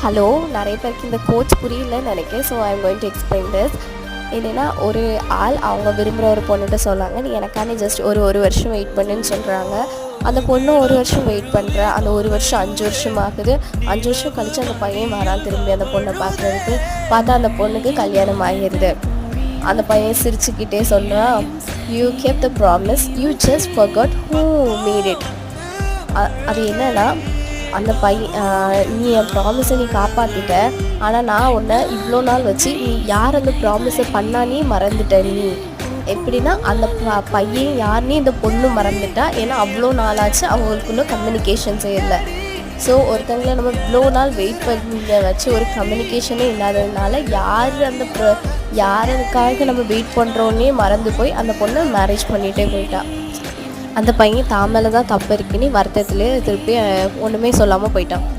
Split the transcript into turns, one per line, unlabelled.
Hello, நிறைய பேருக்கு இந்த கோட்ஸ் புரியலன்னு நினைக்கிறேன். So I am going to explain this. என்னென்னா, ஒரு ஆள் அவங்க விரும்புகிற ஒரு பொண்ணுகிட்ட சொன்னாங்க, நீ எனக்காண்டி ஜஸ்ட் ஒரு வருஷம் வெயிட் பண்ணுன்னு சொல்கிறாங்க. அந்த பொண்ணு ஒரு வருஷம் வெயிட் பண்ணுற, அந்த ஒரு வருஷம் 5 வருஷம் ஆகுது. 5 வருஷம் கழித்து அந்த பையன் வரான் திரும்பி அந்த பொண்ணை பார்க்குறதுக்கு. பார்த்தா அந்த பொண்ணுக்கு கல்யாணம் ஆகிடுது. அந்த பையன் சிரிச்சுக்கிட்டே சொல்கிறான், you kept the promise, you just forgot who made it. அது என்னன்னா, அந்த நீ என் ப்ராமிஸை நீ காப்பாற்றிட்ட, ஆனால் நான் உன்னை இவ்வளோ நாள் வச்சு நீ யார் அந்த ப்ராமிஸை பண்ணானே மறந்துட்ட. நீ எப்படின்னா, அந்த பையன் யாருன்னே இந்த பொண்ணு மறந்துட்டா. ஏன்னா அவ்வளோ நாளாச்சு, அவங்களுக்குள்ள கம்யூனிகேஷன்ஸே இல்லை. ஸோ ஒருத்தங்களை நம்ம இவ்வளோ நாள் வெயிட் பண்ண வச்சு ஒரு கம்யூனிகேஷனே இல்லாததுனால யாருக்காக நம்ம வெயிட் பண்ணுறோன்னே மறந்து போய் அந்த பொண்ணை மேரேஜ் பண்ணிகிட்டே போயிட்டா. அந்த பையன் தான் மேலே தான் தப்பு இருக்குன்னு வருத்தத்துலேயே திருப்பி ஒன்றுமே சொல்லாமல் போயிட்டான்.